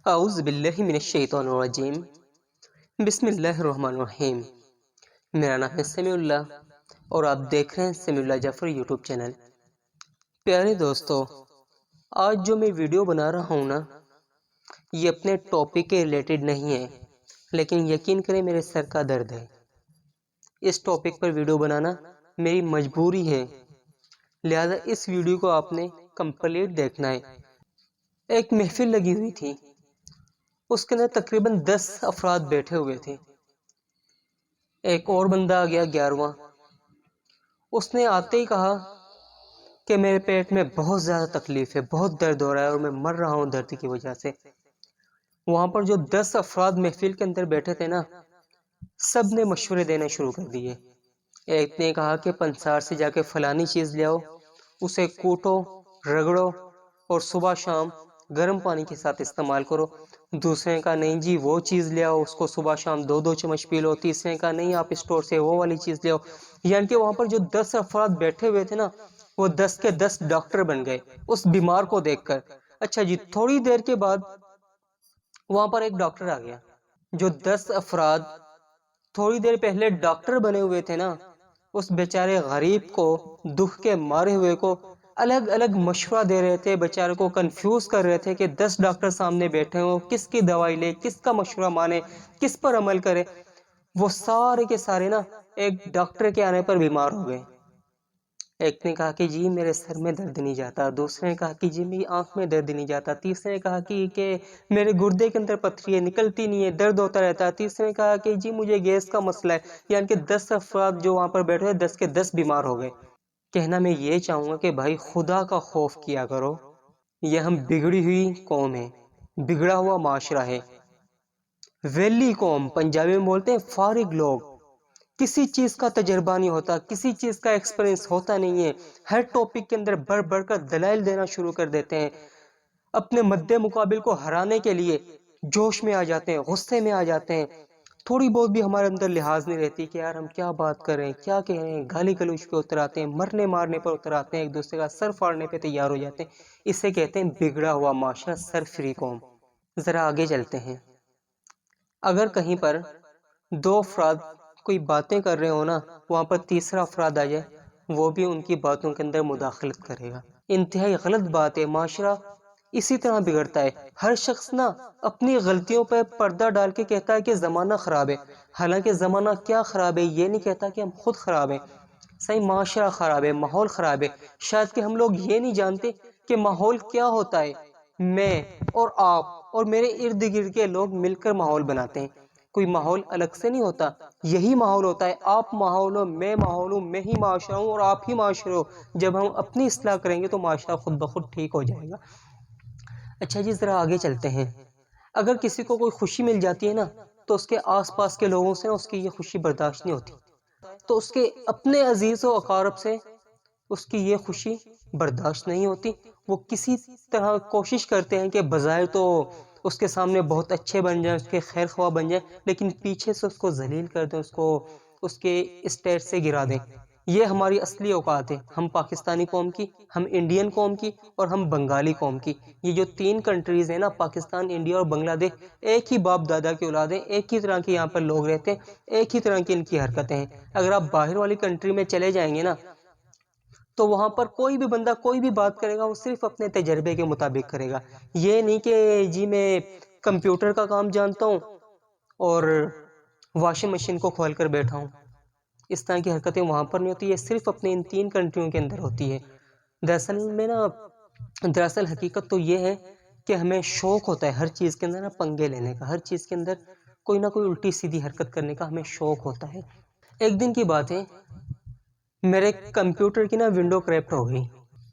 اعوذ باللہ من الشیطان الرجیم بسم اللہ الرحمن الرحیم۔ میرا نام ہے سمیع اللہ اور آپ دیکھ رہے ہیں سمیع اللہ جعفر یوٹیوب چینل۔ پیارے دوستو، آج جو میں ویڈیو بنا رہا ہوں نا، یہ اپنے ٹاپک کے ریلیٹڈ نہیں ہے، لیکن یقین کریں میرے سر کا درد ہے۔ اس ٹاپک پر ویڈیو بنانا میری مجبوری ہے، لہذا اس ویڈیو کو آپ نے کمپلیٹ دیکھنا ہے۔ ایک محفل لگی ہوئی تھی، اس کے اندر تقریباً 10 افراد بیٹھے ہوئے تھے۔ ایک اور بندہ آ گیا 11واں، اس نے آتے ہی کہا کہ میرے پیٹ میں بہت زیادہ تکلیف ہے، بہت درد ہو رہا ہے اور میں مر رہا ہوں درد کی وجہ سے۔ وہاں پر جو 10 افراد محفل کے اندر بیٹھے تھے نا، سب نے مشورے دینے شروع کر دیے۔ ایک نے کہا کہ پنسار سے جا کے فلانی چیز لے آؤ، اسے کوٹو، رگڑو اور صبح شام گرم پانی کے ساتھ استعمال کرو۔ دوسرے نے کہا نہیں جی وہ چیز لے آؤ، اس کو صبح شام 2 چمچ پی لو۔ تیسرے نے کہا نہیں آپ اسٹور سے وہ والی چیز لے آؤ۔ یعنی کہ وہاں پر جو 10 افراد بیٹھے ہوئے تھے نا، وہ 10 کے 10 ڈاکٹر بن گئے اس بیمار کو دیکھ کر۔ اچھا جی، تھوڑی دیر کے بعد وہاں پر ایک ڈاکٹر آ گیا۔ جو 10 افراد تھوڑی دیر پہلے ڈاکٹر بنے ہوئے تھے نا، اس بیچارے غریب کو، دکھ کے مارے ہوئے کو الگ الگ مشورہ دے رہے تھے، بیچارے کو کنفیوز کر رہے تھے کہ 10 ڈاکٹر سامنے بیٹھے ہوں، کس کی دوائی لے، کس کا مشورہ مانے، کس پر عمل کرے۔ وہ سارے کے سارے نا ایک ڈاکٹر کے آنے پر بیمار ہو گئے۔ ایک نے کہا کہ جی میرے سر میں درد نہیں جاتا، دوسرے نے کہا کہ جی میری آنکھ میں درد نہیں جاتا، تیسرے نے کہا کہ میرے گردے کے اندر پتھری ہے، نکلتی نہیں ہے، درد ہوتا رہتا ہے، تیسرے نے کہا کہ جی مجھے گیس کا مسئلہ ہے۔ یعنی کہ 10 افراد جو وہاں پر بیٹھے ہوئے 10 کے 10 بیمار ہو گئے۔ کہنا میں یہ چاہوں گا کہ بھائی خدا کا خوف کیا کرو، یہ ہم بگڑی ہوئی قوم ہے، بگڑا ہوا معاشرہ ہے، ویلی قوم، پنجابی میں بولتے ہیں فارغ لوگ، کسی چیز کا تجربہ نہیں ہوتا، کسی چیز کا ایکسپیرینس ہوتا نہیں ہے، ہر ٹاپک کے اندر بڑھ بڑھ کر دلائل دینا شروع کر دیتے ہیں، اپنے مد مقابل کو ہرانے کے لیے جوش میں آ جاتے ہیں، غصے میں آ جاتے ہیں۔ تھوڑی بہت بھی ہمارے اندر لحاظ نہیں رہتی کہ یار ہم کیا بات کر رہے ہیں، کیا کہہ رہے ہیں، گالی گلوچ پہ اتر آتے ہیں، مرنے مارنے پر اتر آتے ہیں، ایک دوسرے کا سر پھاڑنے پہ تیار ہو جاتے ہیں۔ اسے کہتے ہیں بگڑا ہوا معاشرہ، سرفری قوم۔ ذرا آگے چلتے ہیں۔ اگر کہیں پر 2 افراد کوئی باتیں کر رہے ہو نا، وہاں پر تیسرا افراد آ جائے، وہ بھی ان کی باتوں کے اندر مداخلت کرے گا۔ انتہائی غلط بات ہے، معاشرہ اسی طرح بگڑتا ہے۔ ہر شخص نا اپنی غلطیوں پہ پردہ ڈال کے کہتا ہے کہ زمانہ خراب ہے، حالانکہ زمانہ کیا خراب ہے یہ نہیں کہتا کہ ہم خود خراب ہیں۔ صحیح، معاشرہ خراب ہے، ماحول خراب ہے۔ شاید کہ ہم لوگ یہ نہیں جانتے کہ ماحول کیا ہوتا ہے۔ میں اور آپ اور میرے ارد گرد کے لوگ مل کر ماحول بناتے ہیں، کوئی ماحول الگ سے نہیں ہوتا، یہی ماحول ہوتا ہے۔ آپ ماحول ہو، میں ماحول ہوں، میں ہی معاشرہ ہوں اور آپ ہی معاشرہ ہو۔ جب ہم اپنی اصلاح کریں گے تو معاشرہ خود بخود ٹھیک ہو جائے گا۔ اچھا جی، ذرا آگے چلتے ہیں۔ اگر کسی کو کوئی خوشی مل جاتی ہے نا، تو اس کے آس پاس کے لوگوں سے اس کی یہ خوشی برداشت نہیں ہوتی، تو اس کے اپنے عزیز و اقارب سے اس کی یہ خوشی برداشت نہیں ہوتی۔ وہ کسی طرح کوشش کرتے ہیں کہ بظاہر تو اس کے سامنے بہت اچھے بن جائیں، اس کے خیر خواہ بن جائیں، لیکن پیچھے سے اس کو ذلیل کر دیں، اس کے اسٹیج سے گرا دیں۔ یہ ہماری اصلی اوقات ہے، ہم پاکستانی قوم کی، ہم انڈین قوم کی اور ہم بنگالی قوم کی۔ یہ جو 3 کنٹریز ہیں نا، پاکستان، انڈیا اور بنگلہ دیش، ایک ہی باپ دادا کی اولاد ہیں، ایک ہی طرح کے یہاں پر لوگ رہتے ہیں، ایک ہی طرح کی ان کی حرکتیں ہیں۔ اگر آپ باہر والی کنٹری میں چلے جائیں گے نا، تو وہاں پر کوئی بھی بندہ کوئی بھی بات کرے گا، وہ صرف اپنے تجربے کے مطابق کرے گا۔ یہ نہیں کہ جی میں کمپیوٹر کا کام جانتا ہوں اور واشنگ مشین کو کھول کر بیٹھا ہوں۔ اس طرح کی حرکتیں وہاں پر نہیں ہوتی، یہ صرف اپنے ان 3 کنٹریوں کے اندر ہوتی ہے۔ دراصل حقیقت تو یہ ہے کہ ہمیں شوق ہوتا ہے ہر چیز کے اندر نا پنگے لینے کا، ہر چیز کے اندر کوئی نہ کوئی الٹی سیدھی حرکت کرنے کا ہمیں شوق ہوتا ہے۔ ایک دن کی بات ہے، میرے کمپیوٹر کی نا ونڈو کریپٹ ہو گئی۔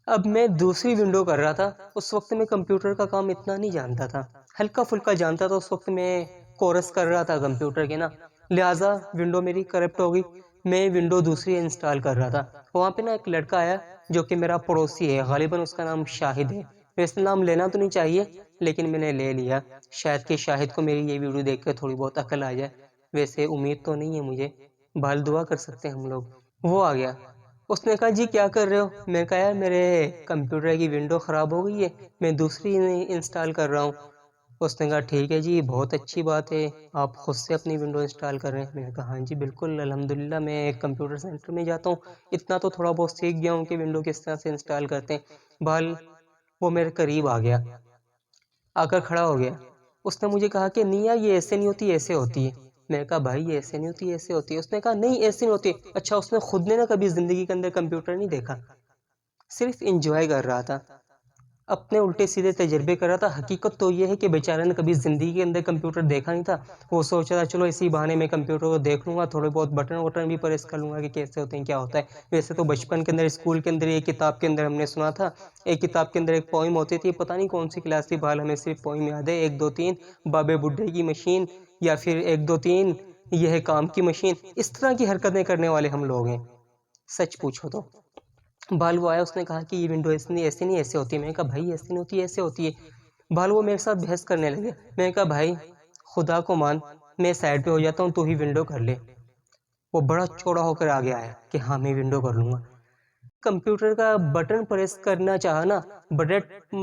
اب میں دوسری ونڈو کر رہا تھا، اس وقت میں کمپیوٹر کا کام اتنا نہیں جانتا تھا، ہلکا پھلکا جانتا تھا، اس وقت میں کورس کر رہا تھا کمپیوٹر کے نا، لہٰذا ونڈو میری کریپٹ ہو گئی۔ میں ونڈو دوسری انسٹال کر رہا تھا، وہاں پہ نا ایک لڑکا آیا جو کہ میرا پڑوسی ہے، غالباً اس کا نام شاہد ہے۔ ویسے نام لینا تو نہیں چاہیے لیکن میں نے لے لیا، شاید کہ شاہد کو میری یہ ویڈیو دیکھ کر تھوڑی بہت عقل آ جائے۔ ویسے امید تو نہیں ہے مجھے، بہرحال دعا کر سکتے ہیں ہم لوگ۔ وہ آ گیا، اس نے کہا جی کیا کر رہے ہو؟ میں نے کہا یار میرے کمپیوٹر کی ونڈو خراب ہو گئی ہے، میں دوسری انسٹال کر رہا ہوں۔ اس نے کہا ٹھیک ہے جی، بہت اچھی بات ہے، آپ خود سے اپنی ونڈو انسٹال کر رہے ہیں۔ میں نے کہا ہاں جی بالکل، الحمدللہ میں ایک کمپیوٹر سینٹر میں جاتا ہوں، اتنا تو تھوڑا بہت سیکھ گیا ہوں کہ ونڈو کس طرح سے انسٹال کرتے ہیں۔ بہرحال وہ میرے قریب آ گیا، آ کر کھڑا ہو گیا۔ اس نے مجھے کہا کہ نہیں یار یہ ایسے نہیں ہوتی، ایسے ہوتی ہے۔ میں نے کہا بھائی یہ ایسے نہیں ہوتی، ایسے ہوتی ہے۔ اس نے کہا نہیں ایسے نہیں ہوتی۔ اچھا اس نے خود نے نا کبھی زندگی کے اندر کمپیوٹر نہیں دیکھا، صرف انجوائے کر رہا تھا، اپنے الٹے سیدھے تجربے کر رہا تھا۔ حقیقت تو یہ ہے کہ بیچارے نے کبھی زندگی کے اندر کمپیوٹر دیکھا نہیں تھا۔ وہ سوچ رہا چلو اسی بہانے میں کمپیوٹر کو دیکھ لوں گا، تھوڑے بہت بٹن وٹن بھی پریس کر لوں گا کہ کیسے ہوتے ہیں، کیا ہوتا ہے۔ ویسے تو بچپن کے اندر اسکول کے اندر ایک کتاب کے اندر ہم نے سنا تھا، ایک کتاب کے اندر ایک پوئم ہوتی تھی، پتہ نہیں کون سی کلاس تھی، بہرحال ہمیں صرف پوئم یاد ہے، 1 2 3 بابے بڈھے کی مشین، یا پھر 1 2 3 یہ ہے کام کی مشین۔ اس طرح کی حرکتیں کرنے والے ہم لوگ ہیں سچ پوچھو تو۔ بال وہ آیا، اس نے کہا کہ یہ ونڈو ایسے نہیں ایسے ہوتی ہے۔ میں نے کہا بھائی ایسے نہیں ہوتی، ایسے ہوتی ہے۔ بال وہ میرے ساتھ بحث کرنے لگے۔ میں نے کہا بھائی خدا کو مان، میں سائڈ پہ ہو جاتا ہوں، تو ہی ونڈو کر لے۔ وہ بڑا چوڑا ہو کر آگے آیا کہ ہاں میں ونڈو کر لوں گا۔ کمپیوٹر کا بٹن پریس کرنا چاہا نا،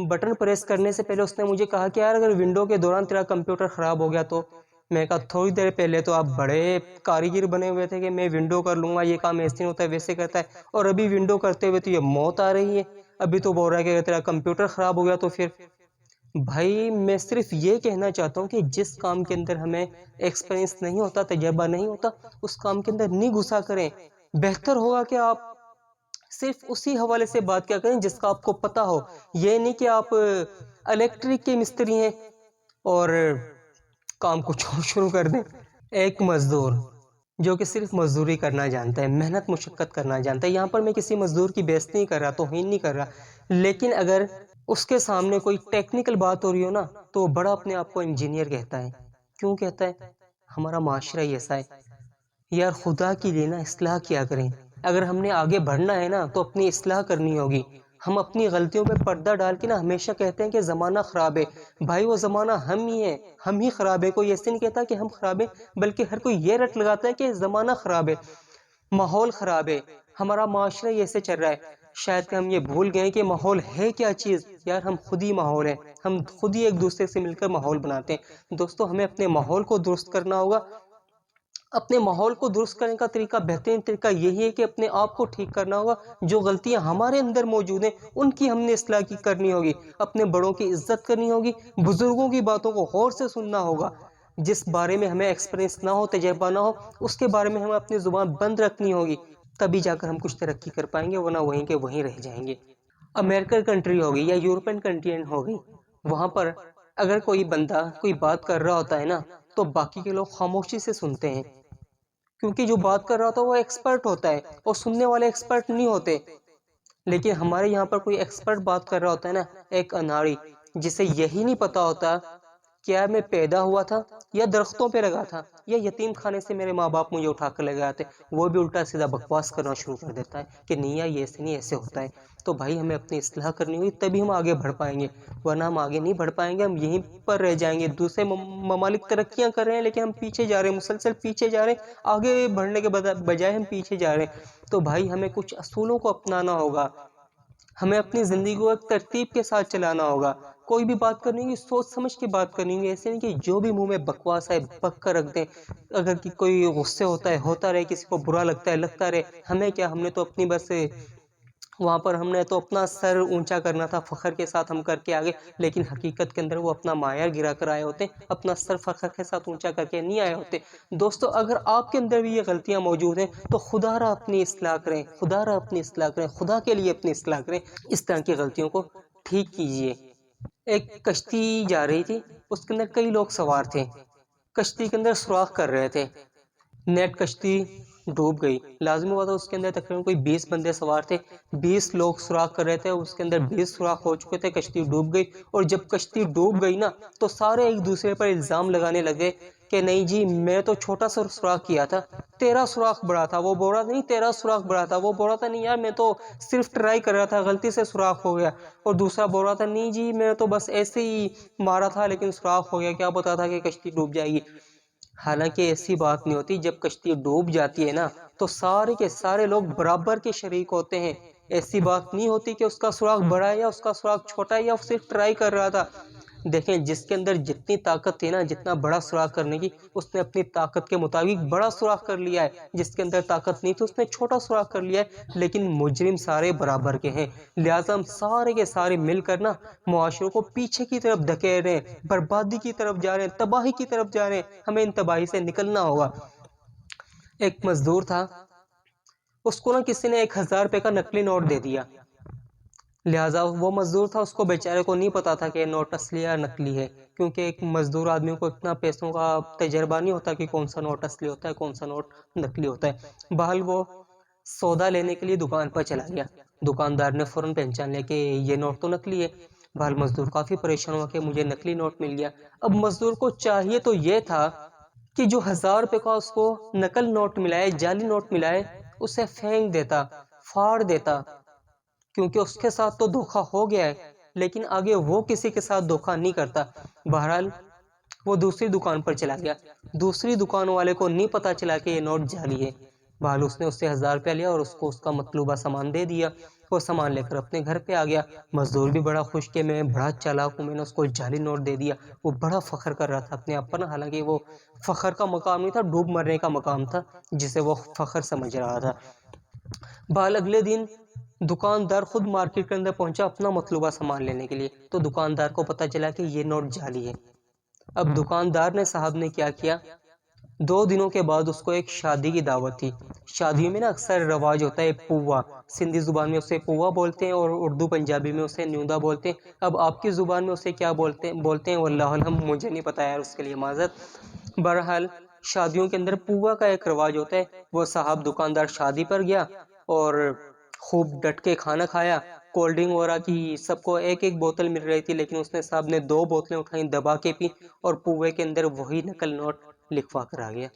بٹن پریس کرنے سے پہلے اس نے مجھے کہا کہ یار اگر ونڈو کے دوران تیرا کمپیوٹر خراب ہو گیا تو؟ میں نے کہا تھوڑی دیر پہلے تو آپ بڑے کاریگر بنے ہوئے تھے کہ میں ونڈو کر لوں گا، یہ کام ایسے نہیں ہوتا ہے ویسے کرتا ہے، اور ابھی ونڈو کرتے ہوئے تو یہ موت آ رہی ہے، ابھی تو بول رہا ہے کہ اگر تیرا کمپیوٹر خراب ہو گیا تو پھر؟ بھائی میں صرف یہ کہنا چاہتا ہوں کہ جس کام کے اندر ہمیں ایکسپیرینس نہیں ہوتا، تجربہ نہیں ہوتا، اس کام کے اندر نہیں گھسا کریں۔ بہتر ہوگا کہ آپ صرف اسی حوالے سے بات کیا کریں جس کا آپ کو پتا ہو۔ یہ نہیں کہ آپ الیکٹرک کے مستری ہیں اور کام کچھ اور شروع کر دیں۔ ایک مزدور جو کہ صرف مزدوری کرنا جانتا ہے، محنت مشقت کرنا جانتا ہے، یہاں پر میں کسی مزدور کی بےعزتی نہیں کر رہا، توہین نہیں کر رہا، لیکن اگر اس کے سامنے کوئی ٹیکنیکل بات ہو رہی ہو نا تو وہ بڑا اپنے آپ کو انجینئر کہتا ہے۔ کیوں کہتا ہے؟ ہمارا معاشرہ ہی ایسا ہے یار، خدا کے لیے نا اصلاح کیا کریں۔ اگر ہم نے آگے بڑھنا ہے نا تو اپنی اصلاح کرنی ہوگی۔ ہم اپنی غلطیوں پہ پردہ ڈال کے نا ہمیشہ کہتے ہیں کہ زمانہ خراب ہے، بھائی وہ زمانہ ہم ہی ہیں، ہم ہی خراب ہے۔ کوئی ایسے نہیں کہتا کہ ہم خراب ہیں، بلکہ ہر کوئی یہ رٹ لگاتا ہے کہ زمانہ خراب ہے، ماحول خراب ہے، ہمارا معاشرہ ہی ایسے چل رہا ہے۔ شاید کہ ہم یہ بھول گئے کہ ماحول ہے کیا چیز، یار ہم خود ہی ماحول ہیں، ہم خود ہی ایک دوسرے سے مل کر ماحول بناتے ہیں۔ دوستو ہمیں اپنے ماحول کو درست کرنا ہوگا۔ اپنے ماحول کو درست کرنے کا طریقہ، بہترین طریقہ یہی ہے کہ اپنے آپ کو ٹھیک کرنا ہوگا۔ جو غلطیاں ہمارے اندر موجود ہیں ان کی ہم نے اصلاح کرنی ہوگی، اپنے بڑوں کی عزت کرنی ہوگی، بزرگوں کی باتوں کو غور سے سننا ہوگا۔ جس بارے میں ہمیں ایکسپیرینس نہ ہو، تجربہ نہ ہو، اس کے بارے میں ہمیں اپنی زبان بند رکھنی ہوگی، تبھی جا کر ہم کچھ ترقی کر پائیں گے، ورنہ وہیں کے وہیں رہ جائیں گے۔ امریکن کنٹری ہوگی یا یورپین کنٹری ہوگی، وہاں پر اگر کوئی بندہ کوئی بات کر رہا ہوتا ہے نا تو باقی کے لوگ خاموشی سے سنتے ہیں، کیونکہ جو بات کر رہا ہوتا ہے وہ ایکسپرٹ ہوتا ہے اور سننے والے ایکسپرٹ نہیں ہوتے۔ لیکن ہمارے یہاں پر کوئی ایکسپرٹ بات کر رہا ہوتا ہے نا، ایک اناڑی جسے یہی نہیں پتا ہوتا کیا میں پیدا ہوا تھا یا درختوں پہ لگا تھا یا یتیم خانے سے میرے ماں باپ مجھے اٹھا کر لے گئے آتے، وہ بھی الٹا سیدھا بکواس کرنا شروع کر دیتا ہے کہ نہیں یہ ایسے نہیں ایسے ہوتا ہے۔ تو بھائی ہمیں اپنی اصلاح کرنی ہوگی، تبھی ہم آگے بڑھ پائیں گے، ورنہ ہم آگے نہیں بڑھ پائیں گے، ہم یہیں پر رہ جائیں گے۔ دوسرے ممالک ترقیاں کر رہے ہیں لیکن ہم پیچھے جا رہے ہیں، مسلسل پیچھے جا رہے ہیں، آگے بڑھنے کے بجائے ہم پیچھے جا رہے ہیں۔ تو بھائی ہمیں کچھ اصولوں کو اپنانا ہوگا، ہمیں اپنی زندگی کو ایک ترتیب کے ساتھ چلانا ہوگا۔ کوئی بھی بات کرنی ہوگی سوچ سمجھ کے بات کرنی ہوگی، ایسے نہیں کہ جو بھی منہ میں بکواس ہے بک کر رکھ دیں۔ اگر کوئی غصے ہوتا ہے ہوتا رہے، کسی کو برا لگتا ہے لگتا رہے، ہمیں کیا، ہم نے تو اپنی بس وہاں پر ہم نے تو اپنا سر اونچا کرنا تھا، فخر کے ساتھ ہم کر کے آگے، لیکن حقیقت کے اندر وہ اپنا معیار گرا کر آئے ہوتے، اپنا سر فخر کے ساتھ اونچا کر کے نہیں آئے ہوتے۔ دوستو اگر آپ کے اندر بھی یہ غلطیاں موجود ہیں تو خدا را اپنی اصلاح کریں، خدا را اپنی اصلاح کریں، خدا کے لیے اپنی اصلاح کریں، اس طرح کی غلطیوں کو ٹھیک کیجئے۔ ایک کشتی جا رہی تھی، اس کے اندر کئی لوگ سوار تھے، کشتی کے اندر سوراخ کر رہے تھے، نیٹ کشتی ڈوب گئی۔ لازمی ہوا تھا اس کے اندر تقریباً کوئی 20 بندے سوار تھے، 20 لوگ سوراخ کر رہے تھے، اس کے اندر 20 سوراخ ہو چکے تھے، کشتی ڈوب گئی۔ اور جب کشتی ڈوب گئی نا تو سارے ایک دوسرے پر الزام لگانے لگے کہ نہیں جی میں تو چھوٹا سا سوراخ کیا تھا، تیرا سوراخ بڑا تھا۔ وہ بول رہا تھا نہیں تیرا سوراخ بڑا تھا، وہ بول رہا تھا نہیں یار میں تو صرف ٹرائی کر رہا تھا، غلطی سے سوراخ ہو گیا۔ اور دوسرا بول رہا تھا نہیں جی میں تو بس ایسے ہی مارا تھا لیکن سوراخ ہو گیا، کیا پتا تھا کہ کشتی ڈوب جائے گی۔ حالانکہ ایسی بات نہیں ہوتی، جب کشتی ڈوب جاتی ہے نا تو سارے کے سارے لوگ برابر کے شریک ہوتے ہیں۔ ایسی بات نہیں ہوتی کہ اس کا سوراخ بڑا ہے یا اس کا سوراخ چھوٹا ہے یا صرف ٹرائی کر رہا تھا۔ دیکھیں جس کے اندر جتنی طاقت تھی نا، جتنا بڑا سوراخ کرنے کی، اس نے اپنی طاقت کے مطابق بڑا سوراخ کر لیا ہے، جس کے اندر طاقت نہیں تھی اس نے چھوٹا سوراخ کر لیا ہے۔ لیکن مجرم سارے برابر کے ہیں، لہٰذا ہم سارے کے سارے مل کر نا معاشروں کو پیچھے کی طرف دھکیل رہے ہیں، بربادی کی طرف جا رہے ہیں، تباہی کی طرف جا رہے ہیں۔ ہمیں ان تباہی سے نکلنا ہوگا۔ ایک مزدور تھا، اس کو نا کسی نے 1000 روپے کا نقلی نوٹ دے دیا، لہٰذا وہ مزدور تھا، اس کو بیچارے کو نہیں پتا تھا کہ یہ نوٹ اصلی یا نقلی ہے، کیونکہ ایک مزدور آدمی کو اتنا پیسوں کا تجربہ نہیں ہوتا کہ کون سا نوٹ اصلی ہوتا ہے کون سا نوٹ نقلی ہوتا ہے۔ بہرحال وہ سودا لینے کے لیے دکان پر چلا گیا، دکاندار نے فوراً پہچان لیا کہ یہ نوٹ تو نقلی ہے۔ بہرحال مزدور کافی پریشان ہوا کہ مجھے نقلی نوٹ مل گیا۔ اب مزدور کو چاہیے تو یہ تھا کہ جو 1000 روپے کا اس کو نقل نوٹ ملا ہے، جعلی نوٹ ملا ہے، اسے پھینک دیتا، پھاڑ دیتا، کیونکہ اس کے ساتھ تو دھوکہ ہو گیا ہے، لیکن آگے وہ کسی کے ساتھ دھوکہ نہیں کرتا۔ بہرحال وہ دوسری دکان پر چلا گیا، دوسری دکان والے کو نہیں پتا چلا کہ یہ نوٹ جعلی ہے۔ بہرحال اس نے اس سے 1000 روپیہ لیا اور اس کو اس کا مطلوبہ سامان دے دیا، وہ سامان لے کر اپنے گھر پہ آ گیا۔ مزدور بھی بڑا خوش کہ میں بڑا چالاک ہوں، میں نے اس کو جعلی نوٹ دے دیا۔ وہ بڑا فخر کر رہا تھا اپنے آپ پر، حالانکہ وہ فخر کا مقام نہیں تھا، ڈوب مرنے کا مقام تھا جسے وہ فخر سمجھ رہا تھا۔ بہرحال اگلے دن دکاندار خود مارکیٹ کے اندر پہنچا اپنا مطلوبہ سامان لینے کے لیے، تو دکاندار کو پتا چلا کہ یہ نوٹ جعلی ہے۔ اب دکاندار نے صاحب نے کیا کیا، 2 دنوں کے بعد اس کو ایک شادی کی دعوت تھی۔ شادیوں میں نا اکثر رواج ہوتا ہے پوا، سندھی زبان میں اسے پوا بولتے ہیں اور اردو پنجابی میں اسے نیوندا بولتے ہیں۔ اب آپ کی زبان میں اسے کیا بولتے ہیں واللہ علم، مجھے نہیں پتا یار، اس کے لیے معذرت۔ بہرحال شادیوں کے اندر پوا کا ایک رواج ہوتا ہے۔ وہ صاحب دکاندار شادی پر گیا اور خوب ڈٹ کے کھانا کھایا، کولڈ ڈرنک وغیرہ کی سب کو ایک ایک بوتل مل رہی تھی، لیکن اس نے صاحب نے 2 بوتلیں اٹھائیں، دبا کے پی، اور پوے کے اندر وہی نقل نوٹ لکھوا کر آ گیا۔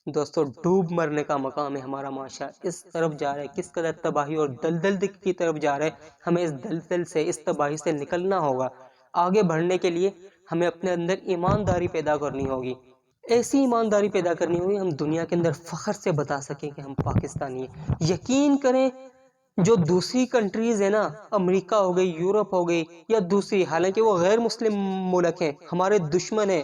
دوستو ڈوب مرنے کا مقام ہے ہمارا معاشرہ، اس طرف جا رہا ہے، کس قدر تباہی اور دلدل کی طرف جا رہا ہے۔ ہمیں اس دلدل سے، اس تباہی سے نکلنا ہوگا۔ آگے بڑھنے کے لیے ہمیں اپنے اندر ایمانداری پیدا کرنی ہوگی، ایسی ایمانداری پیدا کرنی ہوگی ہم دنیا کے اندر فخر سے بتا سکیں کہ ہم پاکستانی ہیں۔ یقین کریں جو دوسری کنٹریز ہیں نا، امریکہ ہو گئی، یورپ ہو گئی یا دوسری، حالانکہ وہ غیر مسلم ملک ہیں، ہمارے دشمن ہیں،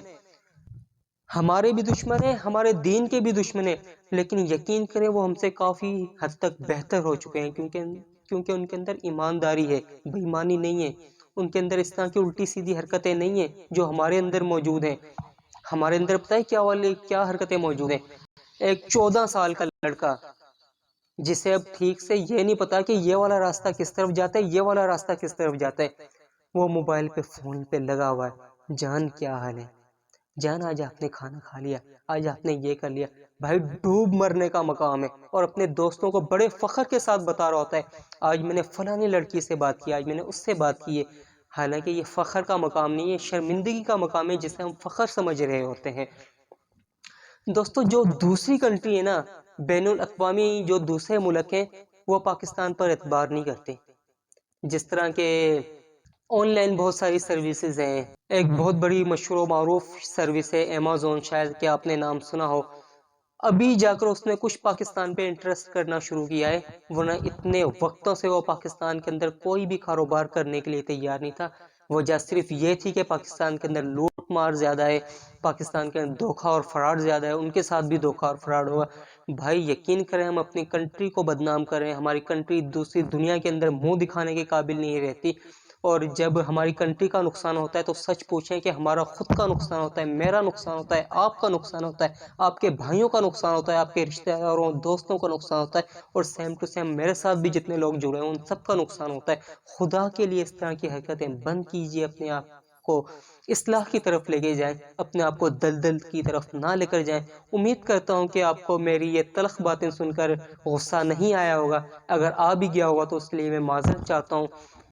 ہمارے بھی دشمن ہیں، ہمارے دین کے بھی دشمن ہیں، لیکن یقین کریں وہ ہم سے کافی حد تک بہتر ہو چکے ہیں، کیونکہ ان کے اندر ایمانداری ہے، بے ایمانی نہیں ہے، ان کے اندر اس طرح کی الٹی سیدھی حرکتیں نہیں ہیں جو ہمارے اندر موجود ہیں۔ ہمارے اندر پتہ ہے کیا حرکتیں موجود ہیں؟ ایک 14 سال کا لڑکا جسے اب ٹھیک سے یہ نہیں پتا کہ یہ والا راستہ کس طرف جاتا ہے، یہ والا راستہ کس طرف جاتا ہے، وہ موبائل پہ فون پہ لگا ہوا ہے، جان کیا حال ہے، جان آج آپ نے کھانا کھا لیا، آج آپ نے یہ کر لیا۔ بھائی ڈوب مرنے کا مقام ہے، اور اپنے دوستوں کو بڑے فخر کے ساتھ بتا رہا ہوتا ہے آج میں نے فلانی لڑکی سے بات کی، آج میں نے اس سے بات کی ہے، حالانکہ یہ فخر کا مقام نہیں ہے، شرمندگی کا مقام ہے جسے ہم فخر سمجھ رہے ہوتے ہیں۔ دوستو جو دوسری کنٹری ہے نا، بین الاقوامی جو دوسرے ملک ہیں، وہ پاکستان پر اعتبار نہیں کرتے۔ جس طرح کے آن لائن بہت ساری سروسز ہیں، ایک بہت بڑی مشہور و معروف سروس ہے ایمیزون، شاید کہ آپ نے نام سنا ہو، ابھی جا کر اس نے کچھ پاکستان پہ انٹرسٹ کرنا شروع کیا ہے، ورنہ اتنے وقتوں سے وہ پاکستان کے اندر کوئی بھی کاروبار کرنے کے لیے تیار نہیں تھا۔ وجہ صرف یہ تھی کہ پاکستان کے اندر لوٹ مار زیادہ ہے، پاکستان کے اندر دھوکہ اور فراڈ زیادہ ہے، ان کے ساتھ بھی دھوکہ اور فراڈ ہوا۔ بھائی یقین کریں ہم اپنی کنٹری کو بدنام کریں، ہماری کنٹری دوسری دنیا کے اندر منہ دکھانے کے قابل نہیں رہتی، اور جب ہماری کنٹری کا نقصان ہوتا ہے تو سچ پوچھیں کہ ہمارا خود کا نقصان ہوتا ہے، میرا نقصان ہوتا ہے، آپ کا نقصان ہوتا ہے، آپ کے بھائیوں کا نقصان ہوتا ہے، آپ کے رشتہ داروں دوستوں کا نقصان ہوتا ہے، اور سیم ٹو سیم میرے ساتھ بھی جتنے لوگ جڑے ہیں ان سب کا نقصان ہوتا ہے۔ خدا کے لیے اس طرح کی حرکتیں بند کیجیے، اپنے آپ کو اصلاح کی طرف لے کے جائیں، اپنے آپ کو دلدل کی طرف نہ لے کر جائیں۔ امید کرتا ہوں کہ آپ کو میری یہ تلخ باتیں سن کر غصہ نہیں آیا ہوگا، اگر آ بھی گیا ہوگا تو اس لیے میں معذرت چاہتا ہوں۔